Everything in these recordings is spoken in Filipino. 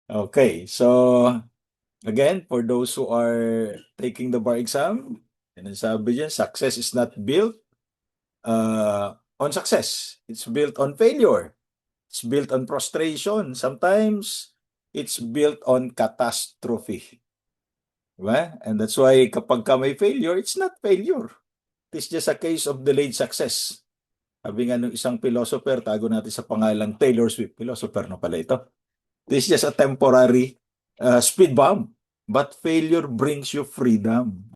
Okay, so again, for those who are taking the bar exam, and sabi dyan, success is not built on success. It's built on failure. It's built on frustration. Sometimes, it's built on catastrophe. Diba? And that's why kapag ka may failure, it's not failure. It's just a case of delayed success. Sabi nga nung isang philosopher, tago natin sa pangalang Taylor Swift. Philosopher na pala ito. This is just a temporary speed bump. But failure brings you freedom.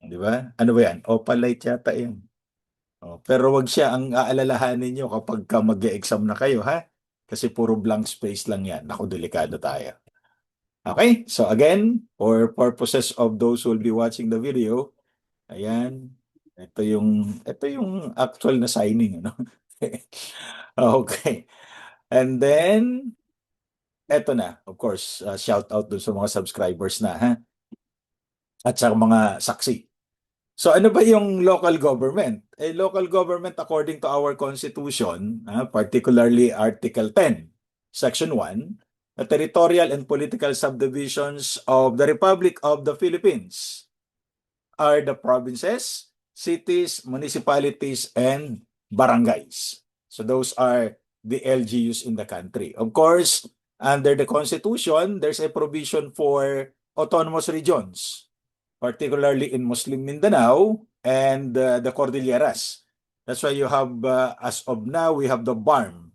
Di ba? Ano ba yan? Opalite yata yan. Oh, pero wag siya ang aalalahanin nyo kapag ka mag-exam na kayo, ha? Kasi puro blank space lang yan. Naku, delikado tayo. Okay? So again, for purposes of those who will be watching the video, ayan, ito yung actual na signing, ano? Okay. And then, eto na, of course, shout out dun sa mga subscribers na, ha? At sa mga saksi. So ano ba yung local government? Local government according to our Constitution, particularly Article 10, Section 1, the territorial and political subdivisions of the Republic of the Philippines are the provinces, cities, municipalities, and barangays. So those are the LGUs in the country. Of course, under the Constitution, there's a provision for autonomous regions, particularly in Muslim Mindanao and the Cordilleras. That's why you have, as of now, we have the BARM,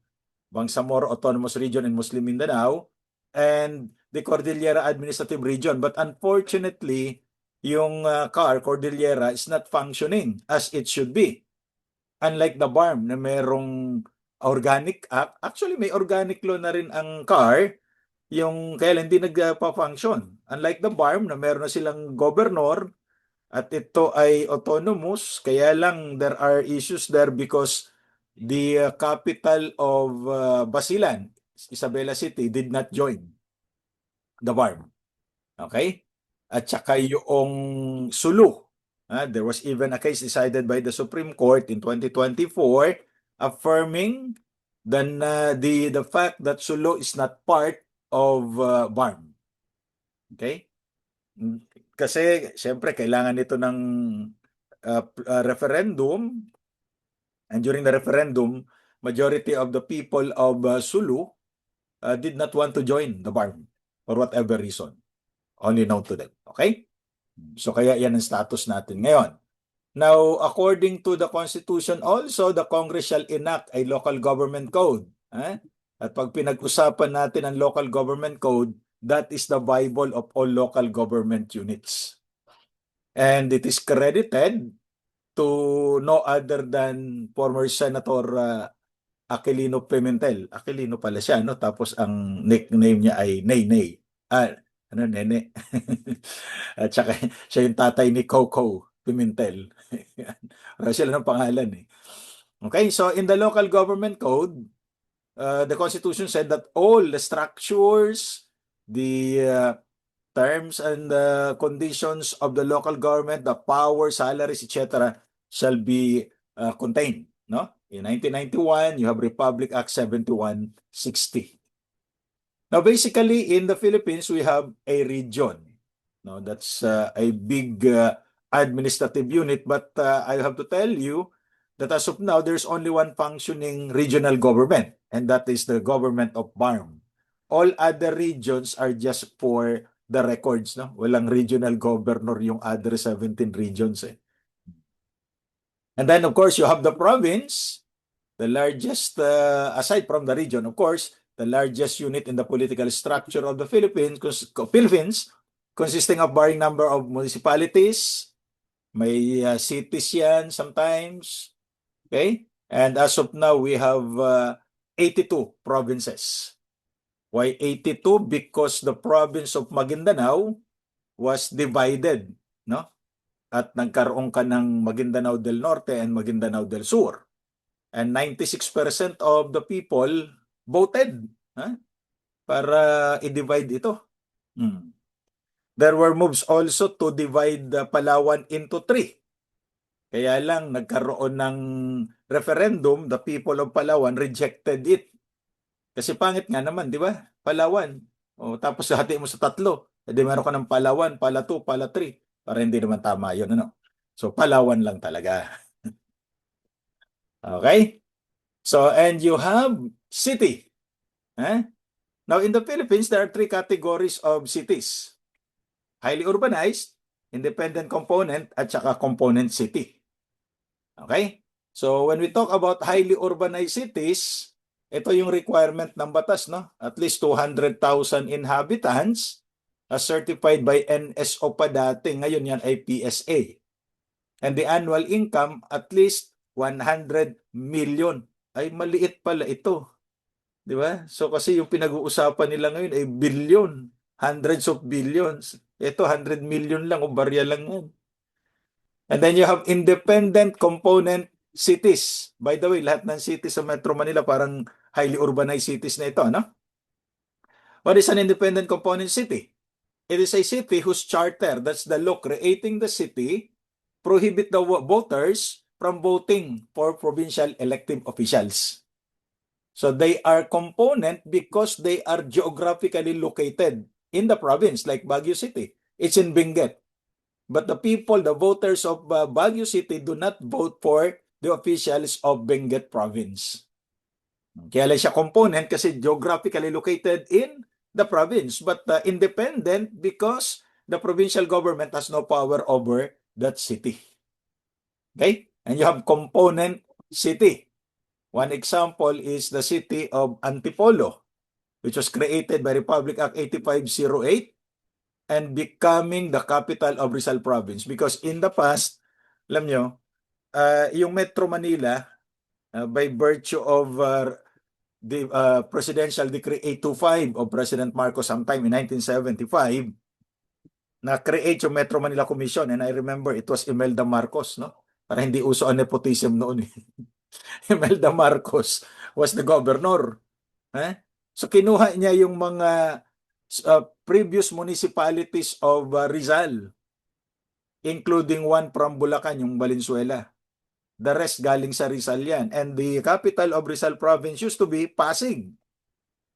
Bangsamoro Autonomous Region in Muslim Mindanao, and the Cordillera Administrative Region. But unfortunately, yung Cordillera is not functioning as it should be. Unlike the BARM na merong organic act, actually may organic law na rin ang CAR, yung kaya lang hindi nagpa-function. Unlike the BARM na meron na silang governor at ito ay autonomous, kaya lang there are issues there because the capital of Basilan, Isabela City, did not join the BARM. Okay? At saka yung Sulu. There was even a case decided by the Supreme Court in 2024 affirming the fact that Sulu is not part of BARM. Okay? Kasi, siyempre, kailangan ito ng referendum. And during the referendum, majority of the people of Sulu did not want to join the BARM for whatever reason. Only known to them. Okay? So kaya yan ang status natin ngayon. Now, according to the Constitution also, the Congress shall enact a local government code. At pag pinag-usapan natin ang local government code, that is the Bible of all local government units. And it is credited to no other than former Senator Aquilino Pimentel. Aquilino pala siya, no? Tapos ang nickname niya ay Ney. Nene. At saka siya yung tatay ni Coco Pimentel. Sila ng pangalan eh. Okay, so in the local government code, the Constitution said that all the structures, the terms and the conditions of the local government, the power, salaries, etc., shall be contained. No? In 1991, you have Republic Act 7160. Now, basically, in the Philippines, we have a region. No, that's a big administrative unit, but I have to tell you that as of now, there's only one functioning regional government, and that is the government of BARM. All other regions are just for the records. No? Walang regional governor yung other 17 regions. And then, of course, you have the province, the largest, aside from the region, of course, the largest unit in the political structure of the Philippines, consisting of varying number of municipalities, may cities yan sometimes, okay? And as of now, we have 82 provinces. Why 82? Because the province of Maguindanao was divided, no? At nagkaroon ka ng Maguindanao del Norte and Maguindanao del Sur. And 96% of the people voted para i-divide ito. There were moves also to divide Palawan into 3. Kaya lang nagkaroon ng referendum, the people of Palawan rejected it. Kasi pangit nga naman, di ba? Palawan. O, tapos hati mo sa tatlo. E di meron ka ng pala 1, pala 2, pala 3. Para hindi naman tama yun, ano? So, Palawan lang talaga. Okay? So, and you have city. Eh? Now, in the Philippines, there are three categories of cities. Highly urbanized, independent component, at saka component city. Okay? So, when we talk about highly urbanized cities, ito yung requirement ng batas, no? At least 200,000 inhabitants as certified by NSO pa dati. Ngayon yan ay PSA. And the annual income, at least 100 million. Ay, maliit pala ito. Di ba? So, kasi yung pinag-uusapan nila ngayon ay billion. Hundreds of billions. Ito, 100 million lang o barya lang yan. And then you have independent component cities. By the way, lahat ng cities sa Metro Manila parang highly urbanized cities na ito, no? What is an independent component city? It is a city whose charter, that's the law creating the city, prohibit the voters from voting for provincial elective officials. So they are component because they are geographically located in the province, like Baguio City. It's in Benguet. But the people, the voters of Baguio City do not vote for the officials of Benguet Province. Kaya lang siya component kasi geographically located in the province, but independent because the provincial government has no power over that city. Okay? And you have component city. One example is the city of Antipolo, which was created by Republic Act 8508 and becoming the capital of Rizal Province. Because in the past, alam nyo, yung Metro Manila, by virtue of the Presidential Decree 825 of President Marcos sometime in 1975, na-create yung Metro Manila Commission. And I remember it was Imelda Marcos, no? Para hindi uso ang nepotism noon. Imelda Marcos was the governor. So kinuha niya yung mga previous municipalities of Rizal, including one from Bulacan, yung Valenzuela. The rest galing sa Rizal yan. And the capital of Rizal Province used to be Pasig.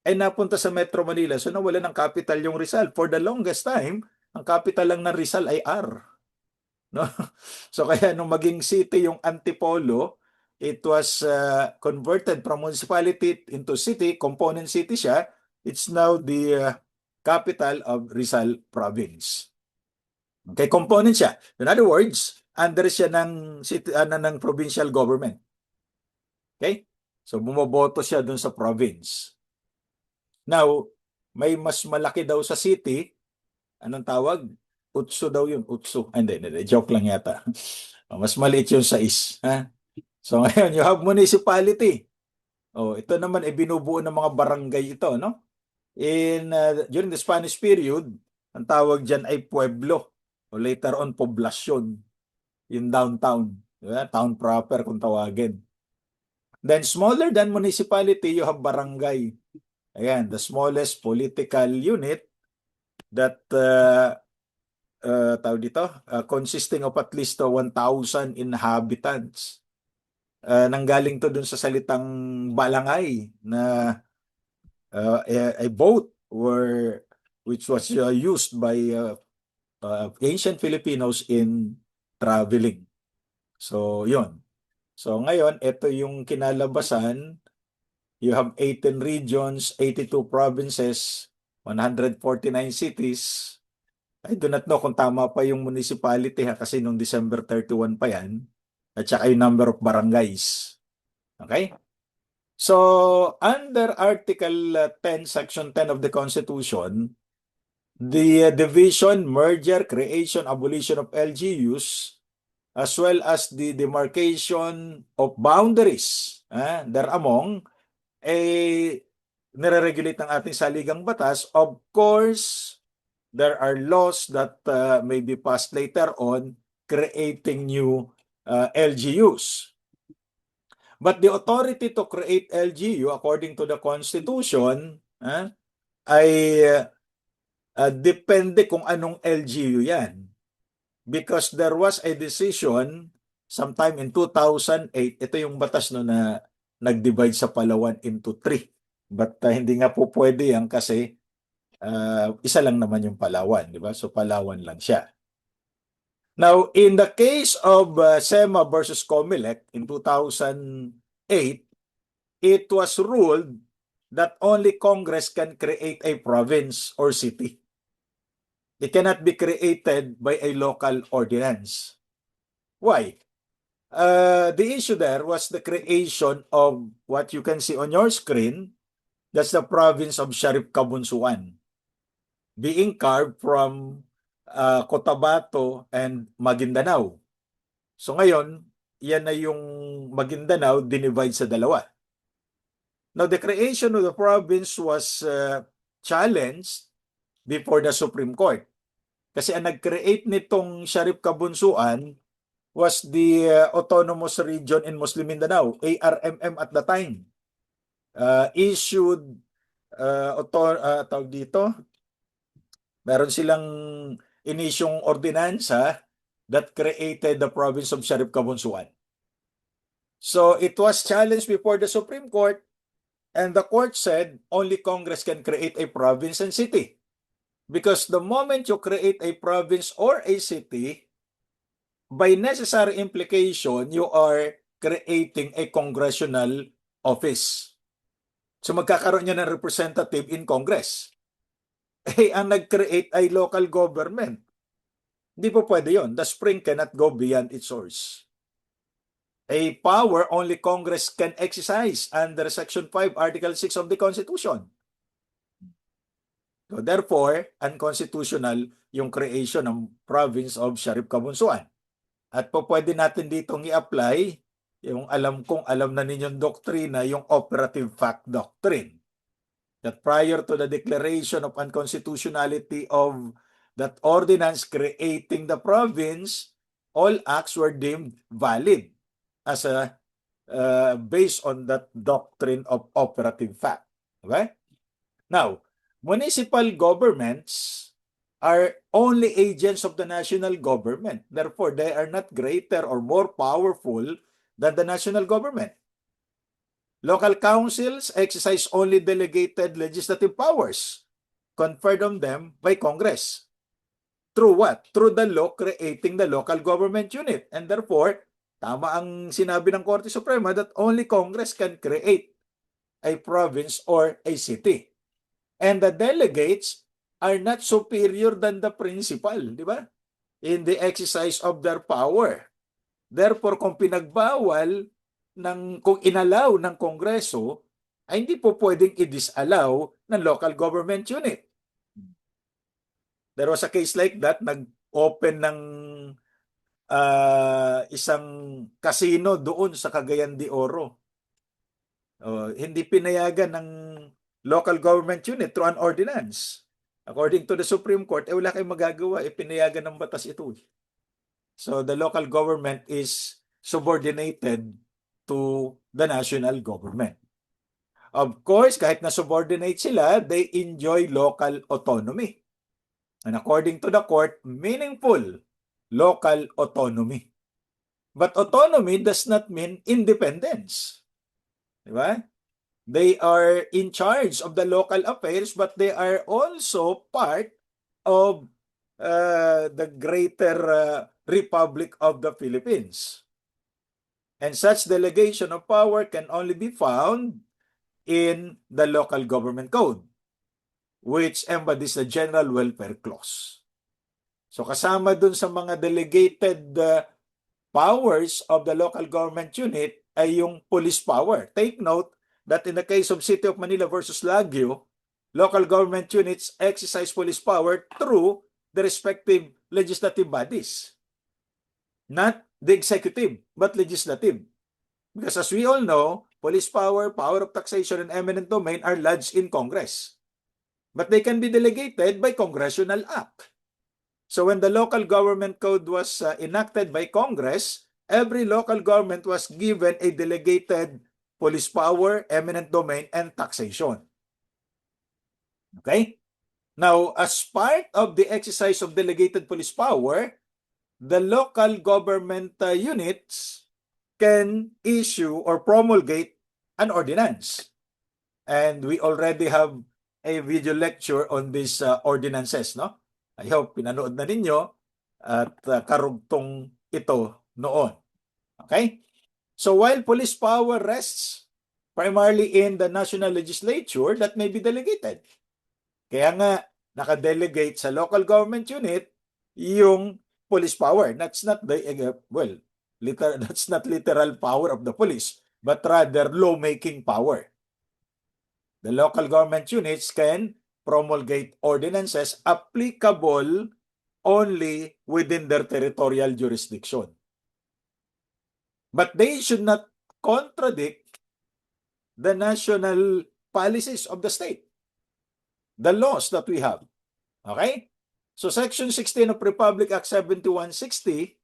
Ay napunta sa Metro Manila, so nawala ng capital yung Rizal. For the longest time, ang capital lang ng Rizal ay R. No? So kaya nung maging city yung Antipolo, it was converted from municipality into city, component city siya. It's now the capital of Rizal Province. Okay, component siya. In other words, under siya ng city, ng provincial government. Okay? So bumoboto siya dun sa province. Now, may mas malaki daw sa city. Anong tawag? Utso daw yun. Utso. Hindi. Joke lang yata. Mas maliit yung size. Ha? So ngayon, you have municipality. Oh, ito naman ay binubuo ng mga barangay ito, no? During the Spanish period, ang tawag diyan ay pueblo o later on poblasyon, yung downtown, diba? Town proper kung tawagin. Then smaller than municipality, you have barangay. Ayan, the smallest political unit that tawag dito, consisting of at least 1,000 inhabitants. Nanggaling to dun sa salitang balangay na a boat which was used by ancient Filipinos in traveling. So, yun. So, ngayon, ito yung kinalabasan. You have 18 regions, 82 provinces, 149 cities. I do not know kung tama pa yung municipality kasi nung December 31 pa yan. At saka yung number of barangays. Okay? So, under Article 10, Section 10 of the Constitution, the division, merger, creation, abolition of LGUs, as well as the demarcation of boundaries thereamong, nire-regulate ng ating saligang batas. Of course, there are laws that may be passed later on creating new LGUs. But the authority to create LGU, according to the Constitution, ay depende kung anong LGU yan. Because there was a decision sometime in 2008, ito yung batas no na nag-divide sa Palawan into 3. But hindi nga po pwede yan kasi Isa lang naman yung Palawan, di ba? So Palawan lang siya. Now, in the case of SEMA versus COMELEC in 2008, it was ruled that only Congress can create a province or city. It cannot be created by a local ordinance. Why? The issue there was the creation of what you can see on your screen. That's the province of Sharif Kabunsuan, being carved from Cotabato and Maguindanao. So ngayon, yan na yung Maguindanao dinivide sa dalawa. Now, the creation of the province was challenged before the Supreme Court. Kasi ang nag-create nitong Sharif Kabunsuan was the Autonomous Region in Muslim Mindanao, ARMM at the time. Issued, tawag dito, meron silang inisyong ordinansa that created the province of Sharif Kabunsuan. So it was challenged before the Supreme Court, and the court said only Congress can create a province and city. Because the moment you create a province or a city, by necessary implication, you are creating a congressional office. So magkakaroon niya ng representative in Congress. Eh, ang nag-create ay local government. Hindi po pwede yun. The spring cannot go beyond its source. A power only Congress can exercise under Section 5, Article 6 of the Constitution. So therefore, unconstitutional yung creation ng province of Sharif Kabunsuan. At po pwede natin ditong i-apply yung alam na ninyong doktrina, yung operative fact doctrine. That prior to the declaration of unconstitutionality of that ordinance creating the province, all acts were deemed valid as a based on that doctrine of operative fact. Okay? Now, municipal governments are only agents of the national government. Therefore, they are not greater or more powerful than the national government. Local councils exercise only delegated legislative powers conferred on them by Congress. Through what? Through the law creating the local government unit. And therefore, tama ang sinabi ng Korte Suprema that only Congress can create a province or a city. And the delegates are not superior than the principal, di ba? In the exercise of their power. Therefore, kung pinagbawal, kung inalaw ng Kongreso, ay hindi po pwedeng i-disallow ng local government unit. There was a case like that, nag-open ng isang casino doon sa Cagayan de Oro. Hindi pinayagan ng local government unit through an ordinance. According to the Supreme Court, wala kayong magagawa, pinayagan ng batas ito. So the local government is subordinated to the national government. Of course, kahit na subordinate sila, they enjoy local autonomy. And according to the court, meaningful local autonomy. But autonomy does not mean independence. Diba? They are in charge of the local affairs, but they are also part of the greater Republic of the Philippines. And such delegation of power can only be found in the local government code, which embodies the General Welfare Clause. So kasama dun sa mga delegated powers of the local government unit ay yung police power. Take note that in the case of City of Manila versus Baguio, local government units exercise police power through the respective legislative bodies. Not the executive, but legislative. Because as we all know, police power, power of taxation, and eminent domain are lodged in Congress. But they can be delegated by congressional act. So when the local government code was enacted by Congress, every local government was given a delegated police power, eminent domain, and taxation. Okay? Now, as part of the exercise of delegated police power, the local government units can issue or promulgate an ordinance. And we already have a video lecture on these ordinances, no? I hope pinanood na ninyo at karugtong ito noon. Okay? So while police power rests primarily in the national legislature, that may be delegated. Kaya nga, nakadelegate sa local government unit yung police power. That's not that's not literal power of the police, but rather lawmaking power. The local government units can promulgate ordinances applicable only within their territorial jurisdiction. But they should not contradict the national policies of the state, the laws that we have. Okay? So Section 16 of Republic Act 7160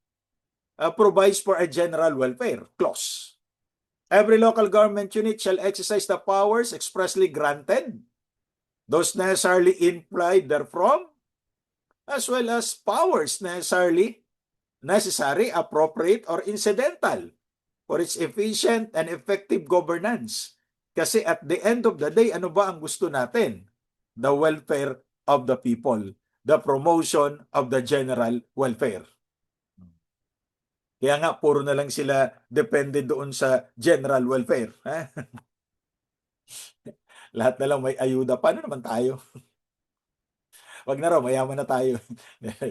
provides for a general welfare clause. Every local government unit shall exercise the powers expressly granted, those necessarily implied therefrom, as well as powers necessary, appropriate, or incidental for its efficient and effective governance. Kasi at the end of the day, ano ba ang gusto natin? The welfare of the people, the promotion of the general welfare. Kaya nga, puro na lang sila depende doon sa general welfare. Lahat na lang may ayuda. Paano naman tayo? Wag na raw, mayaman na tayo.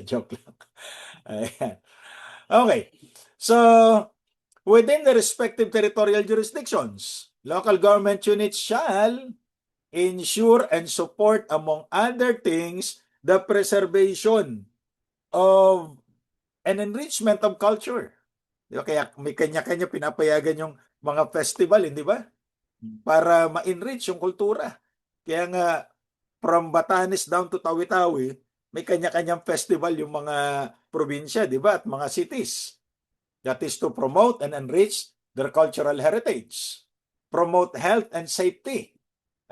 Joke lang. Ayan. Okay. So, within the respective territorial jurisdictions, local government units shall ensure and support, among other things, the preservation of an enrichment of culture. Kaya may kanya-kanya pinapayagan yung mga festival, hindi ba? Para ma-enrich yung kultura. Kaya nga, from Batanes down to Tawi-Tawi, may kanya-kanyang festival yung mga probinsya, di ba? At mga cities. That is to promote and enrich their cultural heritage, promote health and safety,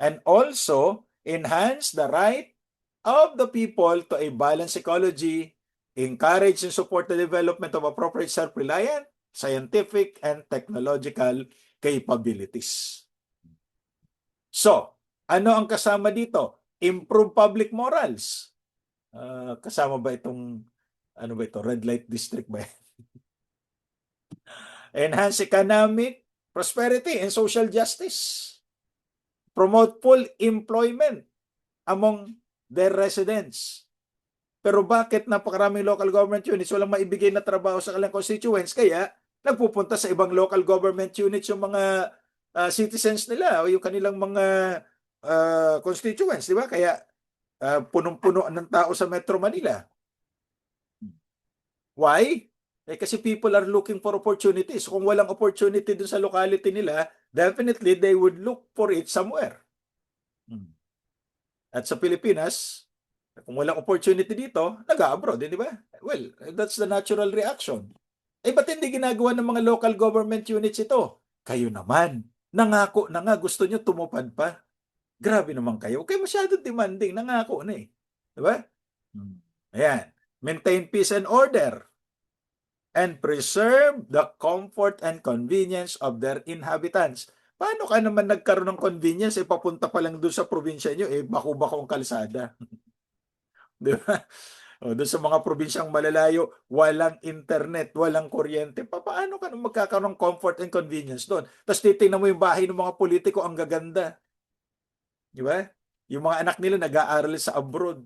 and also enhance the right of the people to a balanced ecology, encourage and support the development of appropriate self-reliant, scientific, and technological capabilities. So, ano ang kasama dito? Improve public morals. Kasama ba itong, ano ba ito, red light district ba? Enhance economic prosperity and social justice. Promote full employment among their residents. Pero bakit napakaraming local government units walang maibigay na trabaho sa kanilang constituents? Kaya nagpupunta sa ibang local government units yung mga citizens nila o yung kanilang mga constituents, di ba? Kaya punong-puno ng tao sa Metro Manila. Why? Kasi people are looking for opportunities. Kung walang opportunity dun sa locality nila, definitely they would look for it somewhere. At sa Pilipinas, kung walang opportunity dito, nag-abroad, di ba? Well, that's the natural reaction. Ba't hindi ginagawa ng mga local government units ito? Kayo naman, nangako na nga, gusto nyo tumupad pa. Grabe naman kayo. Okay, masyadong demanding, nangako na eh. Di ba? Ayan. Maintain peace and order and preserve the comfort and convenience of their inhabitants. Paano ka naman nagkaroon ng convenience? Papunta pa lang doon sa probinsya nyo, bako-bako ang kalsada. Di ba? O, doon sa mga probinsyang malalayo, walang internet, walang kuryente. Paano ka naman magkakaroon ng comfort and convenience doon? Tapos titingnan mo yung bahay ng mga politiko, ang gaganda. Di ba? Yung mga anak nila nag-aaral sa abroad.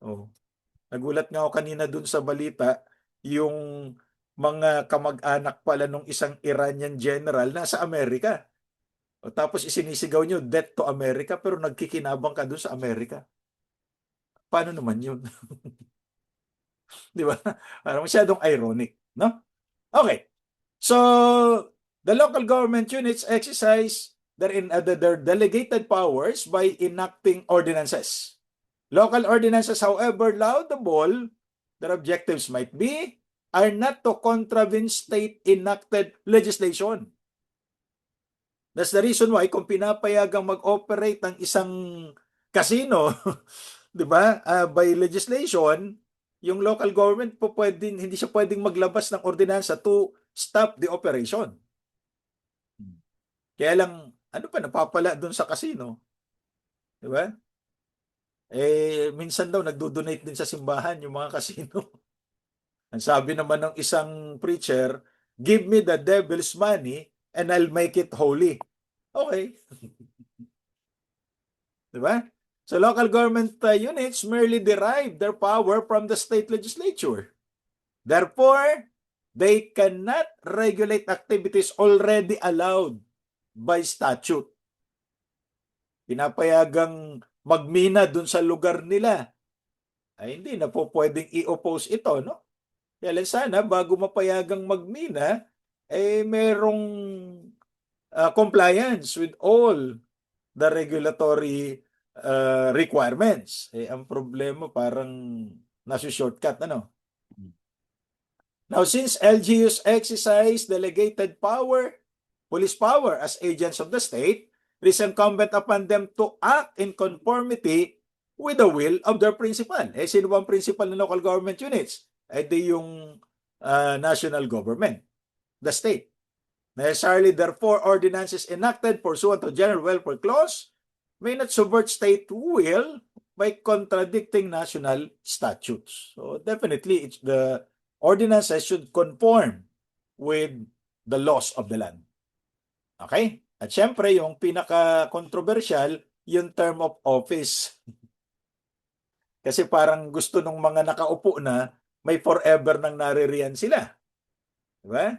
Oh. Nagulat nga ako kanina doon sa balita, yung mga kamag-anak pala nung isang Iranian general nasa Amerika. O, tapos isinisigaw nyo, death to America, pero nagkikinabang ka doon sa Amerika. Paano naman yun? Di ba? Parang masyadong ironic, no? Okay. So, the local government units exercise their delegated powers by enacting ordinances. Local ordinances, however laudable their objectives might be, are not to contravene state-enacted legislation. That's the reason why kung pinapayagang mag-operate ng isang casino, di ba, by legislation, yung local government po hindi siya pwedeng maglabas ng ordinansa to stop the operation. Kaya lang, ano pa napapala doon sa casino? Di ba? Minsan daw nagdo-donate din sa simbahan yung mga kasino. Ang sabi naman ng isang preacher, give me the devil's money and I'll make it holy. Okay, di ba? So local government units merely derive their power from the state legislature. Therefore, they cannot regulate activities already allowed by statute. Pinapayagang magmina dun sa lugar nila. Ay hindi na po pwedeng i-oppose ito, no? Kaya lang sana bago mapayagang magmina, merong compliance with all the regulatory requirements. Ang problema parang nasi-shortcut, ano? Now, since LGUs exercise delegated power, police power as agents of the state, it is incumbent upon them to act in conformity with the will of their principal. Sino bang principal ng local government units? Di yung national government, the state. Necessarily, therefore, ordinances enacted pursuant to General Welfare Clause may not subvert state will by contradicting national statutes. So definitely, the ordinances should conform with the laws of the land. Okay? At syempre, yung pinaka-controversial, yung term of office. Kasi parang gusto ng mga nakaupo na may forever nang naririyan sila. Diba?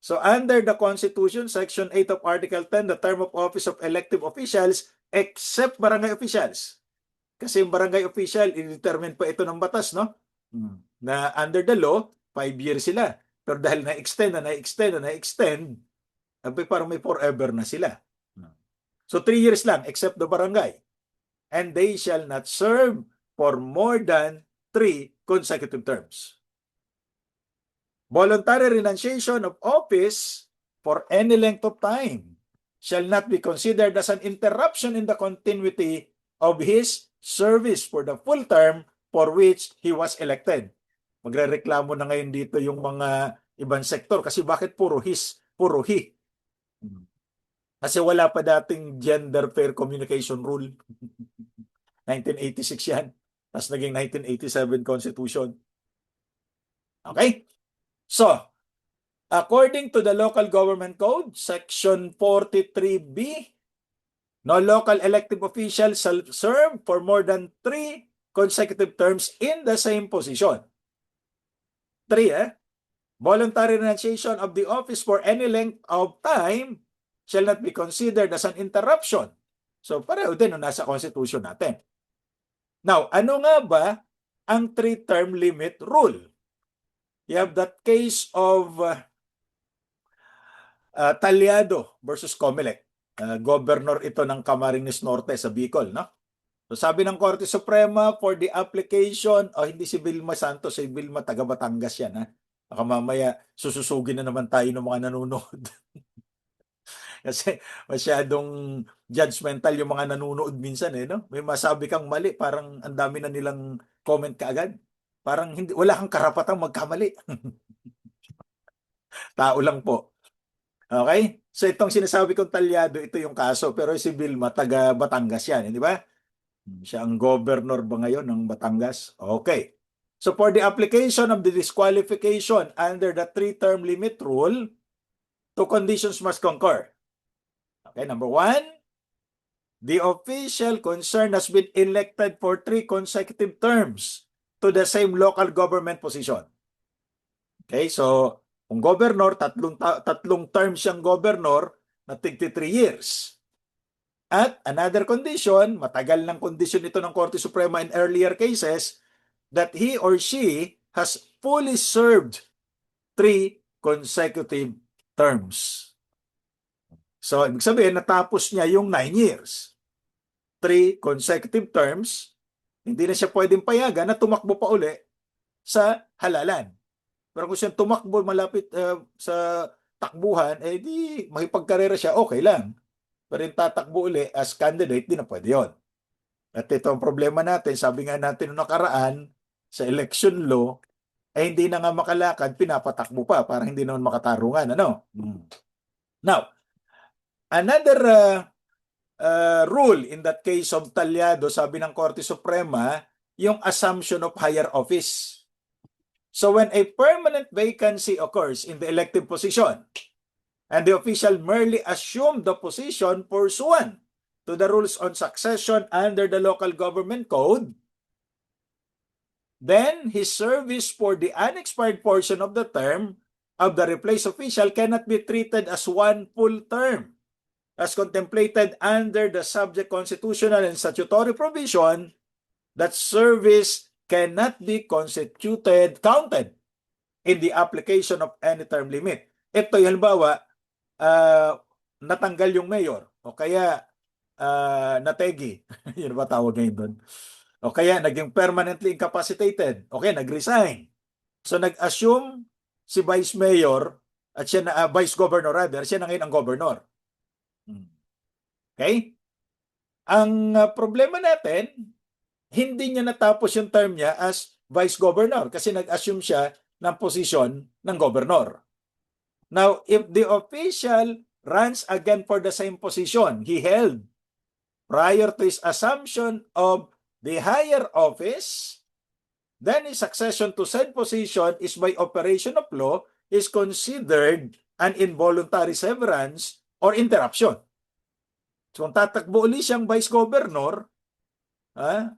So under the Constitution, Section 8 of Article 10, the term of office of elective officials except barangay officials. Kasi yung barangay official, i-determine pa ito ng batas, no? Na under the law, 5 years sila. Pero dahil na-extend, parang may forever na sila. So 3 years lang, except the barangay. And they shall not serve for more than 3 consecutive terms. Voluntary renunciation of office for any length of time shall not be considered as an interruption in the continuity of his service for the full term for which he was elected. Magrereklamo na ngayon dito yung mga ibang sektor kasi bakit puro his, puro he? Kasi wala pa dating gender fair communication rule. 1986 yan. Tapos naging 1987 Constitution. Okay? So, according to the Local Government Code, Section 43B, no local elective official shall serve for more than 3 consecutive terms in the same position. 3, voluntary renunciation of the office for any length of time shall not be considered as an interruption. So, pareho din nasa Constitution natin. Now, ano nga ba ang 3-term limit rule? You have that case of Talyado versus Comelec. Governor ito ng Camarines Norte sa Bicol, no? So sabi ng Korte Suprema for the application, hindi si Vilma Santos, si Vilma taga Batangas yan, ha? Baka mamaya sususugin na naman tayo ng mga nanonood. Kasi masyadong judgmental yung mga nanonood minsan, no? May masabi kang mali, parang ang dami na nilang comment kaagad. Parang hindi, wala kang karapatang magkamali. Tao lang po. Okay? So itong sinasabi kong Talyado, ito yung kaso. Pero si Vilma, taga Batangas yan, di ba? Siya ang governor ba ngayon ng Batangas? Okay. So for the application of the disqualification under the 3-term limit rule, 2 conditions must concur. Okay, number 1, the official concerned has been elected for 3 consecutive terms to the same local government position. Okay, so kung governor, tatlong term siyang governor na 3 years. At another condition, matagal ng condition ito ng Korte Suprema in earlier cases, that he or she has fully served 3 consecutive terms. So, ibig sabihin, natapos niya yung 9 years. 3 consecutive terms, hindi na siya pwedeng payagan na tumakbo pa uli sa halalan. Pero kung siya tumakbo malapit sa takbuhan, di makipagkarera siya, okay lang. Pero yung tatakbo uli as candidate, di na pwede yun. At ito ang problema natin, sabi nga natin noong nakaraan, sa election law, hindi na nga makalakad, pinapatakbo pa, para hindi naman makatarungan. Ano? Now, another rule in that case of Talyado, sabi ng Korte Suprema, yung assumption of higher office. So when a permanent vacancy occurs in the elective position and the official merely assumed the position pursuant to the rules on succession under the local government code, then his service for the unexpired portion of the term of the replaced official cannot be treated as one full term, as contemplated under the subject constitutional and statutory provision that service cannot be counted in the application of any term limit. Ito, halimbawa, natanggal yung mayor o kaya nategi. Yun ba tawag ngayon doon? O kaya naging permanently incapacitated. Okay, nag-resign. So nag-assume si vice mayor at siya na vice governor rather, siya na ngayon ang governor. Okay? Ang problema natin, hindi niya natapos yung term niya as vice governor kasi nag-assume siya ng posisyon ng governor. Now, if the official runs again for the same position he held prior to his assumption of the higher office, then his succession to said position is by operation of law is considered an involuntary severance or interruption. So kung tatakbo uli siyang vice governor,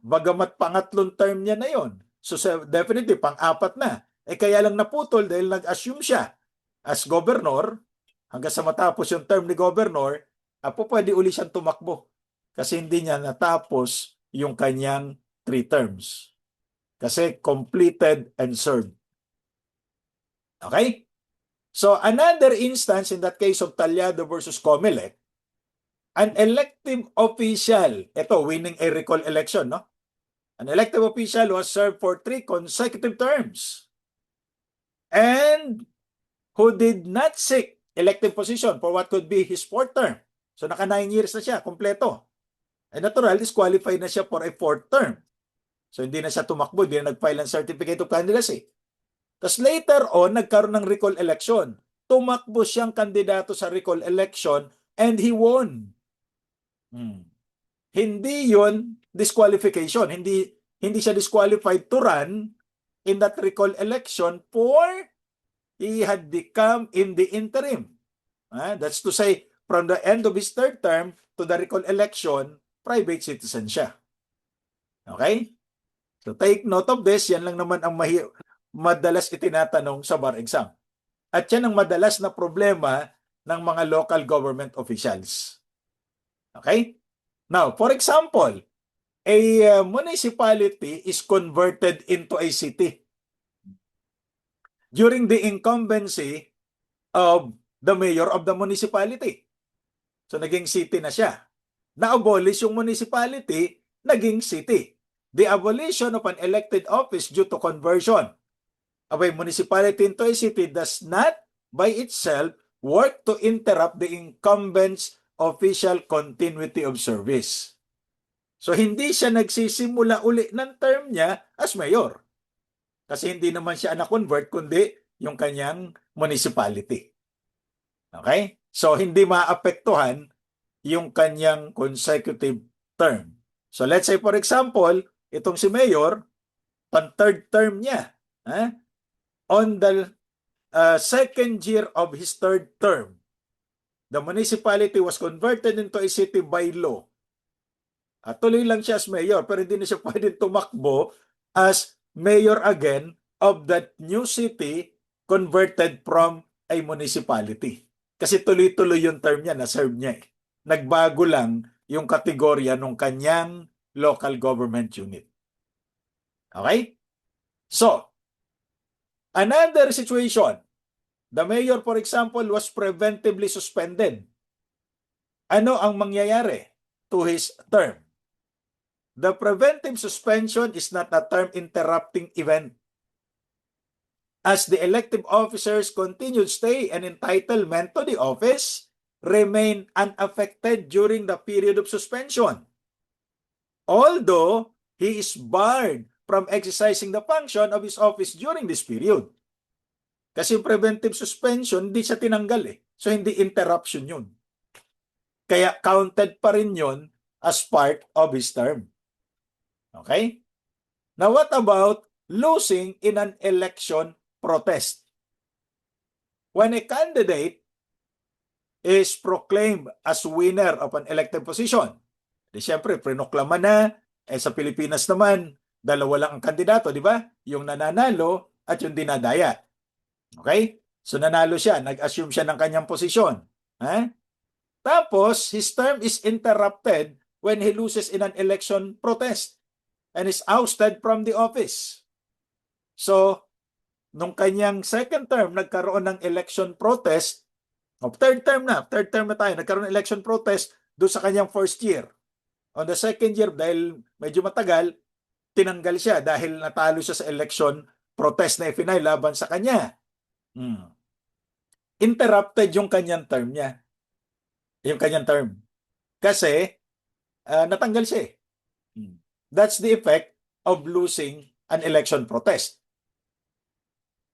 bagamat pangatlong term niya na yon, so definitely pang-apat na, kaya lang naputol dahil nag-assume siya as governor hanggang sa matapos yung term ni governor, pwede uli siyang tumakbo kasi hindi niya natapos yung kanyang 3 terms. Kasi completed and served. Okay? So another instance in that case of Talyado versus Comelec, an elective official, ito winning a recall election, no? An elective official was served for 3 consecutive terms and who did not seek elective position for what could be his 4th term. So naka 9 years na siya, kompleto. And natural, disqualified na siya for a 4th term. So hindi na siya tumakbo, hindi na nag-file ng certificate of candidacy. Tapos later on, nagkaroon ng recall election. Tumakbo siyang kandidato sa recall election and he won. Hindi yun disqualification. Hindi siya disqualified to run in that recall election for he had become in the interim. That's to say, from the end of his 3rd term to the recall election, private citizen siya. Okay? So take note of this. Yan lang naman ang madalas itinatanong sa bar exam. At yan ang madalas na problema ng mga local government officials. Okay? Now, for example, a municipality is converted into a city during the incumbency of the mayor of the municipality. So naging city na siya. Na-abolish yung municipality, naging city. The abolition of an elected office due to conversion of a municipality into a city does not by itself work to interrupt the incumbent's official continuity of service. So hindi siya nagsisimula uli ng term niya as mayor. Kasi hindi naman siya na-convert kundi yung kanyang municipality. Okay? So hindi maapektuhan yung kanyang consecutive term. So let's say for example, itong si mayor, pang 3rd term niya, on the 2nd year of his 3rd term, the municipality was converted into a city by law. At tuloy lang siya as mayor, pero hindi na siya pwedeng tumakbo as mayor again of that new city converted from a municipality. Kasi tuloy-tuloy yung term niya, na-serve niya. Nagbago lang yung kategorya ng kanyang local government unit. Okay? So, another situation, the mayor, for example, was preventively suspended. Ano ang mangyayari to his term? The preventive suspension is not a term-interrupting event, as the elective officer's continued stay and entitlement to the office remain unaffected during the period of suspension, although he is barred from exercising the function of his office during this period. Kasi yung preventive suspension, hindi siya tinanggal So hindi interruption yun. Kaya counted pa rin yun as part of his term. Okay? Now, what about losing in an election protest? When a candidate is proclaimed as winner of an elected position, di syempre, prinoklama na, sa Pilipinas naman, dalawa lang ang kandidato, di ba? Yung nananalo at yung dinadaya. Okay? So nanalo siya, nag-assume siya ng kanyang posisyon. Tapos, his term is interrupted when he loses in an election protest and is ousted from the office. So, nung kanyang second term, nagkaroon ng election protest, third term na tayo, nagkaroon ng election protest doon sa kanyang first year. On the second year, dahil medyo matagal, tinanggal siya dahil natalo siya sa election protest na ifinay laban sa kanya. Interrupted yung kanyang term niya. Yung kanyang term. Kasi, natanggal siya. That's the effect of losing an election protest.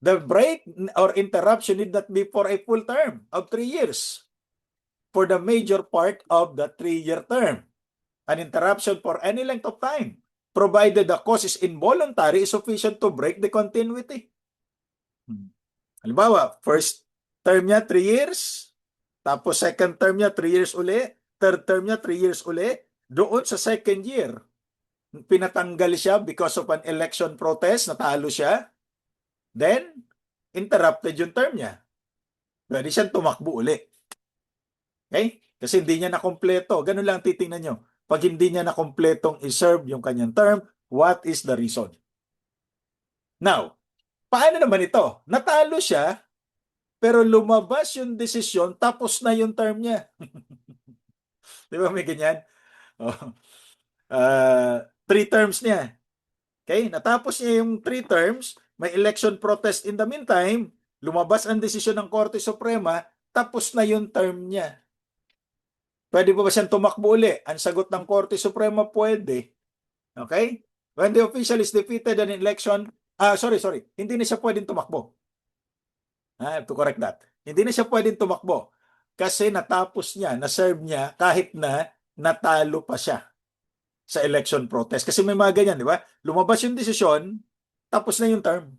The break or interruption need not be for a full term of 3 years. For the major part of the 3-year term. An interruption for any length of time, provided the cause is involuntary, is sufficient to break the continuity. Halimbawa, first term niya 3 years, tapos second term niya 3 years uli, third term niya 3 years uli, doon sa second year, pinatanggal siya because of an election protest, natalo siya, then interrupted yung term niya. Pwede siyang tumakbo uli. Okay? Kasi hindi niya nakompleto. Ganun lang titingnan nyo. Pag hindi niya nakompletong iserve yung kanyang term, what is the reason? Now, paano naman ito? Natalo siya, pero lumabas yung desisyon, tapos na yung term niya. Di ba may ganyan? 3 terms niya. Okay? Natapos niya yung 3 terms, may election protest in the meantime, lumabas ang desisyon ng Korte Suprema, tapos na yung term niya. Pwede ba siyang tumakbo uli? Ang sagot ng Korte Suprema, pwede. Okay? When the official is defeated in an election, hindi na siya pwedeng tumakbo. I have to correct that. Hindi na siya pwedeng tumakbo kasi natapos niya, na-serve niya kahit na natalo pa siya sa election protest. Kasi may mga ganyan, di ba? Lumabas yung desisyon, tapos na yung term.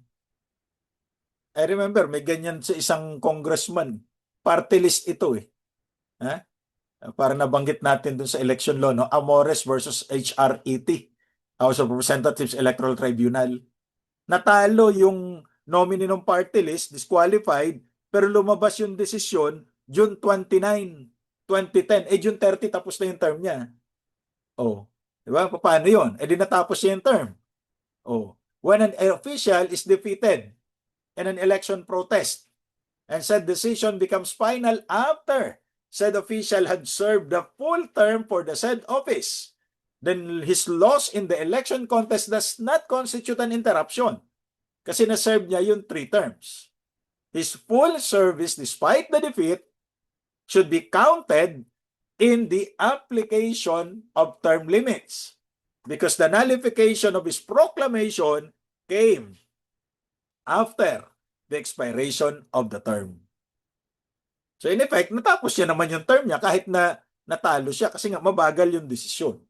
I remember, may ganyan sa isang congressman. Party list ito eh. Para nabanggit natin dun sa election law, no? Amores versus HRET, House of Representatives Electoral Tribunal. Natalo yung nominee ng party list, disqualified, pero lumabas yung desisyon June 29, 2010. June 30 tapos na yung term niya. Di ba? Paano yun? Di natapos niya yung term. When an official is defeated in an election protest and said decision becomes final after said official had served the full term for the said office, then his loss in the election contest does not constitute an interruption kasi na-serve niya yung 3 terms. His full service despite the defeat should be counted in the application of term limits because the nullification of his proclamation came after the expiration of the term. So in effect, natapos siya naman yung term niya kahit na natalo siya kasi nga mabagal yung desisyon.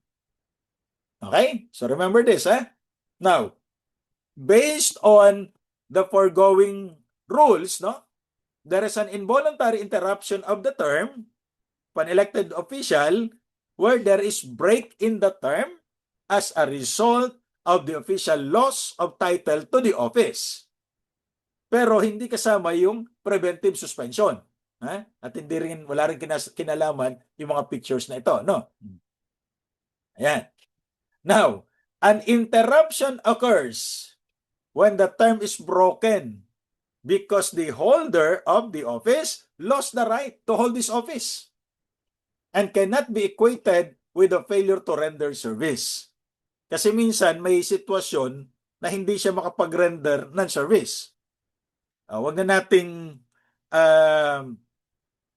Okay? So remember this, Now, based on the foregoing rules, no? There is an involuntary interruption of the term of an elected official where there is break in the term as a result of the official loss of title to the office. Pero hindi kasama yung preventive suspension. At wala rin kinalaman yung mga pictures na ito, no? Ayan. Now, an interruption occurs when the term is broken because the holder of the office lost the right to hold this office and cannot be equated with the failure to render service. Kasi minsan may sitwasyon na hindi siya makapag-render ng service. Huwag na nating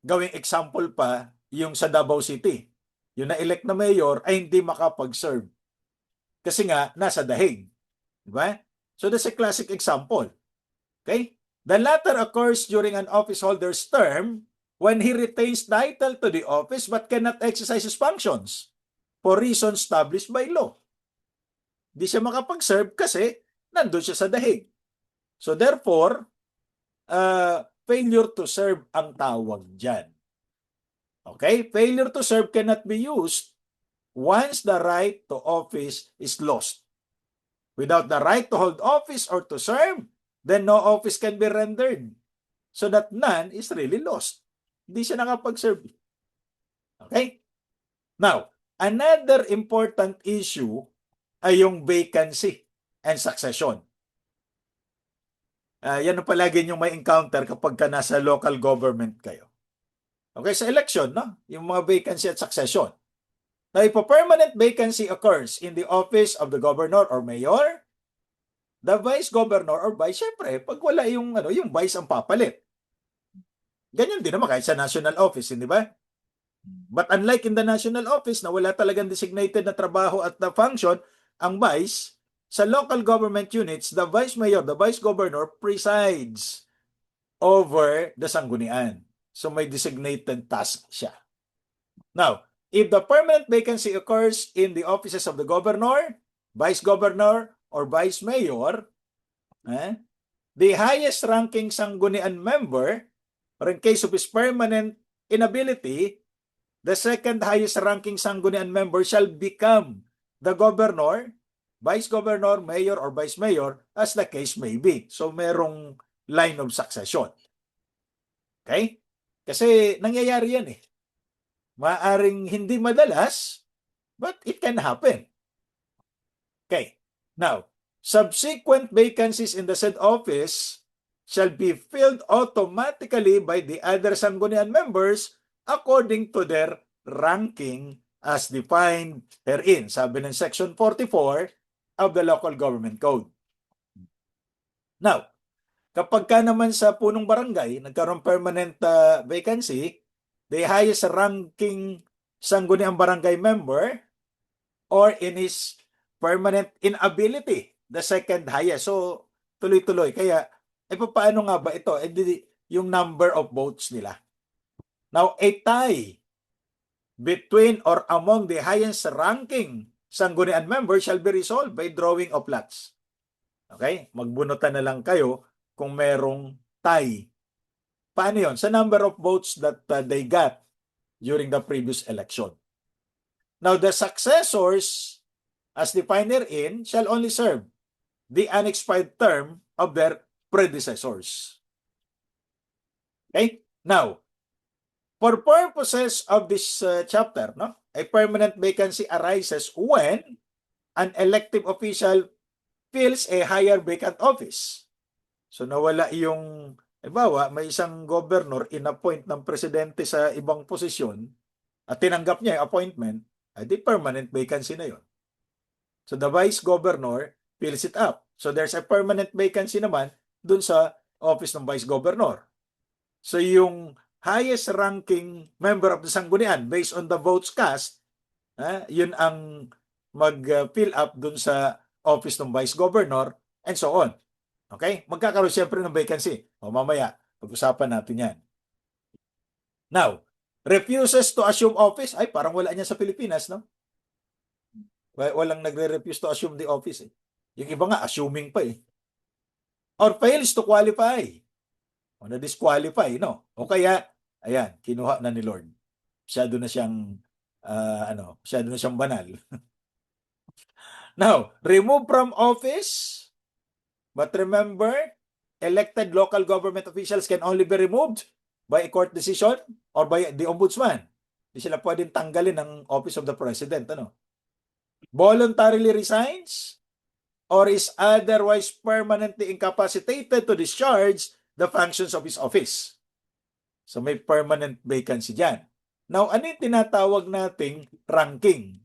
gawing example pa yung sa Davao City. Yung na-elect na mayor ay hindi makapag-serve. Kasi nga, nasa dahig. Diba? So that's a classic example. Okay? The latter occurs during an office holder's term when he retains title to the office but cannot exercise his functions for reasons established by law. Di siya makapag-serve kasi nandun siya sa dahig. So therefore, failure to serve ang tawag dyan. Okay? Failure to serve cannot be used once the right to office is lost. Without the right to hold office or to serve, then no office can be rendered. So that none is really lost. Hindi siya nakapag-serve. Okay? Now, another important issue ay yung vacancy and succession. Yan ang palagi nyo may encounter kapag ka nasa local government kayo. Okay, sa election, no? Yung mga vacancy at succession. Now, if a permanent vacancy occurs in the office of the governor or mayor, the vice governor or vice, syempre, pag wala yung vice ang papalit. Ganyan din naman kahit sa national office, hindi ba? But unlike in the national office na wala talagang designated na trabaho at na function, ang vice, sa local government units, the vice mayor, the vice governor presides over the sanggunian. So may designated task siya. Now, if the permanent vacancy occurs in the offices of the governor, vice governor, or vice mayor, the highest ranking sanggunian member, or in case of his permanent inability, the second highest ranking sanggunian member shall become the governor, vice governor, mayor, or vice mayor, as the case may be. So merong line of succession. Okay? Kasi nangyayari yan eh. Maaring hindi madalas, but it can happen. Okay. Now, subsequent vacancies in the said office shall be filled automatically by the other sanggunian members according to their ranking as defined herein. Sabi ng Section 44 of the Local Government Code. Now, kapag ka naman sa punong barangay, nagkaroon permanent vacancy, the highest ranking sangguniang barangay member or in his permanent inability, the second highest. So, tuloy-tuloy. Kaya, paano nga ba ito? Yung number of votes nila. Now, a tie between or among the highest ranking sanggunian members shall be resolved by drawing of lots. Okay? Magbunutan na lang kayo kung merong tie. Paano yun? Sa number of votes that they got during the previous election. Now, the successors, as defined herein, shall only serve the unexpired term of their predecessors. Okay? Now, for purposes of this chapter, no, a permanent vacancy arises when an elective official fills a higher vacant office. So nawala yung, halimbawa, may isang governor in-appoint ng presidente sa ibang posisyon at tinanggap niya yung appointment, di permanent vacancy na yon. So the vice governor fills it up. So there's a permanent vacancy naman dun sa office ng vice governor. So yung highest ranking member of the sanggunian based on the votes cast, yun ang mag-fill up dun sa office ng vice governor and so on. Okay? Magkakaroon siyempre ng vacancy. O mamaya, pag-usapan natin yan. Now, refuses to assume office. Ay, parang wala niya sa Pilipinas, no? Walang nagre-refuse to assume the office. Eh. Yung iba nga, assuming pa eh. Or fails to qualify. O na-disqualify, no? O kaya, ayan, kinuha na ni Lord. Masyado na siyang, masyado na siyang banal. Now, remove from office. But remember, elected local government officials can only be removed by a court decision or by the ombudsman. Hindi sila pwedeng tanggalin ng office of the president. Voluntarily resigns or is otherwise permanently incapacitated to discharge the functions of his office. So may permanent vacancy dyan. Now, ano yung tinatawag nating ranking?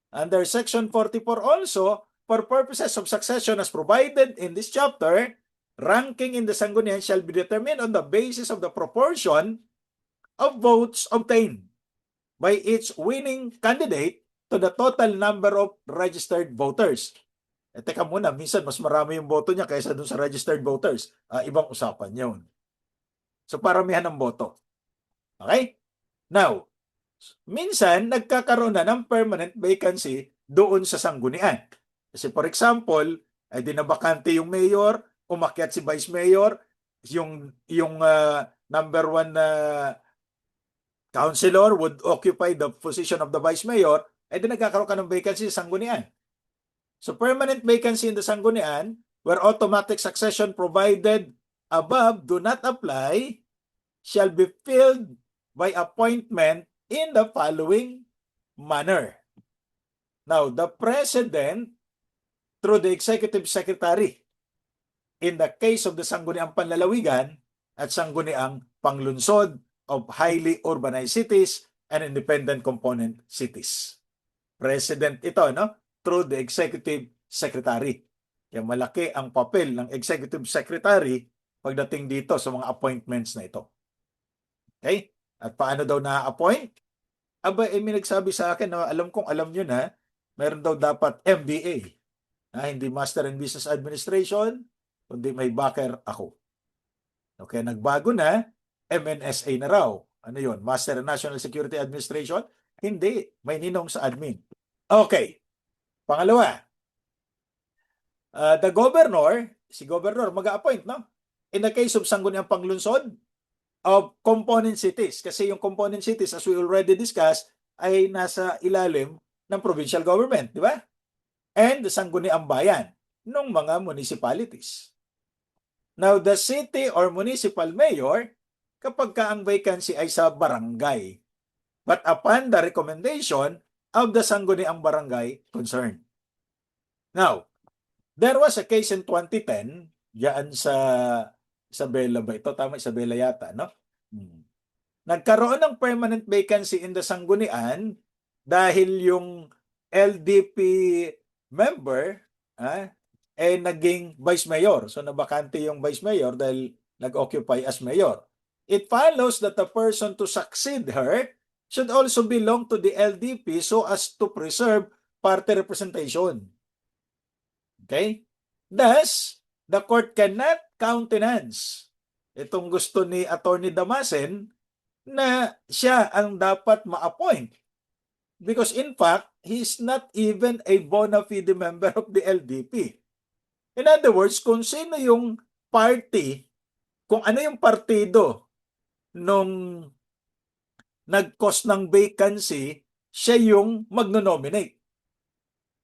Under Section 44 also, for purposes of succession as provided in this chapter, ranking in the sanggunian shall be determined on the basis of the proportion of votes obtained by each winning candidate to the total number of registered voters. Teka muna, minsan mas marami yung boto niya kaysa dun sa registered voters. Ibang usapan yun. So paramihan ng boto. Okay? Now, minsan nagkakaroon na ng permanent vacancy doon sa sanggunian. Kasi for example, ay dinabakante yung mayor, umakyat si vice mayor, yung number one na councilor would occupy the position of the vice mayor, ay di nagkakaroon ka ng vacancy sa sanggunian. So permanent vacancy in the sanggunian where automatic succession provided above do not apply shall be filled by appointment in the following manner. Now, the President, through the Executive Secretary, in the case of the Sangguniang Panlalawigan at Sangguniang Panglunsod of highly urbanized cities and independent component cities. President ito, no? Through the Executive Secretary. Kaya malaki ang papel ng Executive Secretary pagdating dito sa mga appointments na ito. Okay? At paano daw na-appoint? Aba, may nagsabi sa akin na alam kong alam nyo na, meron daw dapat MBA. Hindi Master in Business Administration, kundi may backer ako. Okay, nagbago na, MNSA na raw. Ano yun? Master in National Security Administration? Hindi, may ninong sa admin. Okay, pangalawa, the governor, si governor mag-a-appoint, no? In the case of Sangguniang Panglunsod, of component cities. Kasi yung component cities, as we already discussed, ay nasa ilalim ng provincial government, di ba? And the sangguniang bayan ng mga municipalities. Now, the city or municipal mayor, kapag ka ang vacancy ay sa barangay, but upon the recommendation of the sangguniang barangay concerned. Now, there was a case in 2010, diyan sa Isabela ba ito? Tama, Isabela yata, no? Nagkaroon ng permanent vacancy in the sanggunian dahil yung LDP member naging vice mayor. So nabakante yung vice mayor dahil nag-occupy as mayor. It follows that the person to succeed her should also belong to the LDP so as to preserve party representation. Okay? Thus, the court cannot countenance itong gusto ni Attorney Damasen na siya ang dapat ma-appoint. Because in fact, he is not even a bona fide member of the LDP. In other words, kung sino yung party, kung ano yung partido nung nag-cause ng vacancy, siya yung magno-nominate.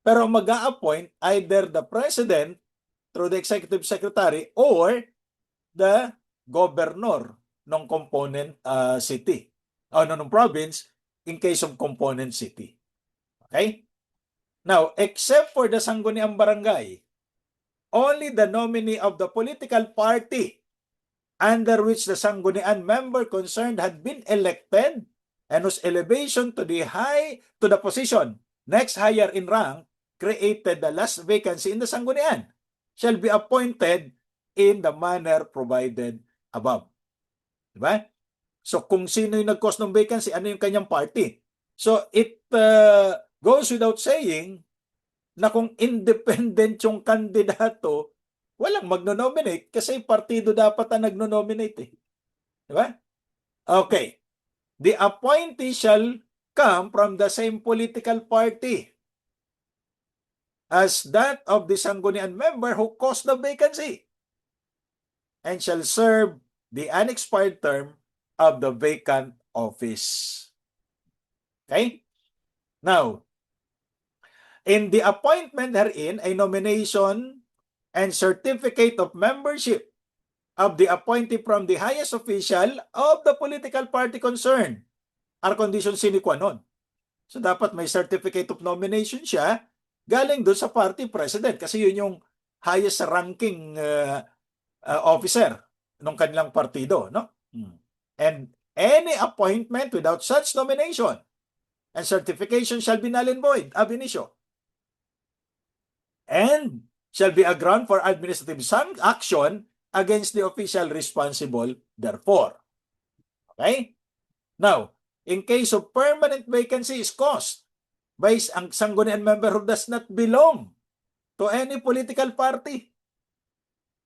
Pero mag-a-appoint either the president through the executive secretary or the governor ng component city o ng province in case of component city. Okay? Now, except for the sangguniang barangay, only the nominee of the political party under which the sanggunian member concerned had been elected and whose elevation to the position next higher in rank created the last vacancy in the sanggunian shall be appointed in the manner provided above. Diba? So kung sino yung nag-cause ng vacancy, ano yung kanyang party? So it goes without saying na kung independent yung kandidato, walang magno-nominate kasi partido dapat ang nagno-nominate eh. Diba? Okay. The appointee shall come from the same political party as that of the sanggunian member who caused the vacancy and shall serve the unexpired term of the vacant office. Okay? Now, in the appointment herein, a nomination and certificate of membership of the appointee from the highest official of the political party concerned are conditions sine qua non. So dapat may certificate of nomination siya galing doon sa party president kasi yun yung highest ranking officer ng kanilang partido, no? And any appointment without such nomination and certification shall be null and void ab initio and shall be a ground for administrative action against the official responsible therefore. Okay? Now, in case of permanent vacancy is caused by ang sanggunian member who does not belong to any political party,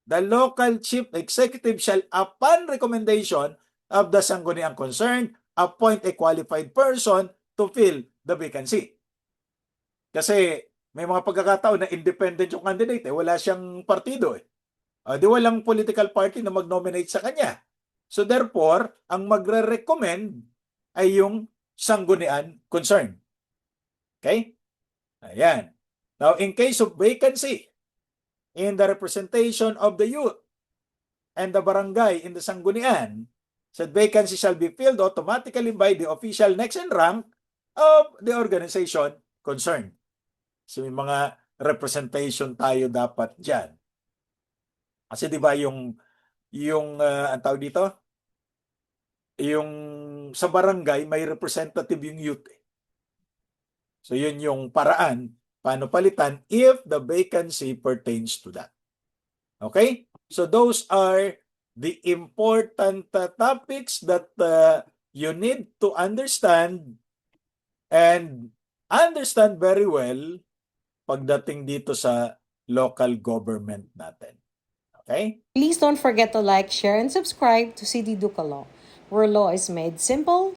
the local chief executive shall, upon recommendation of the sangguniang concerned, appoint a qualified person to fill the vacancy. Kasi may mga pagkakataon na independent yung candidate, wala siyang partido. Di walang political party na mag-nominate sa kanya. So therefore, ang magre-recommend ay yung sanggunian concerned. Okay? Ayan. Now, in case of vacancy in the representation of the youth and the barangay in the sanggunian, said vacancy shall be filled automatically by the official next in rank of the organization concerned. So may mga representation tayo dapat dyan. Kasi di ba yung ang tawag dito, yung sa barangay may representative yung youth. So yun yung paraan paano palitan if the vacancy pertains to that. Okay? So those are the important topics that you need to understand and understand very well pagdating dito sa local government natin. Okay? Please don't forget to like, share, and subscribe to CD Duca Law, where law is made simple,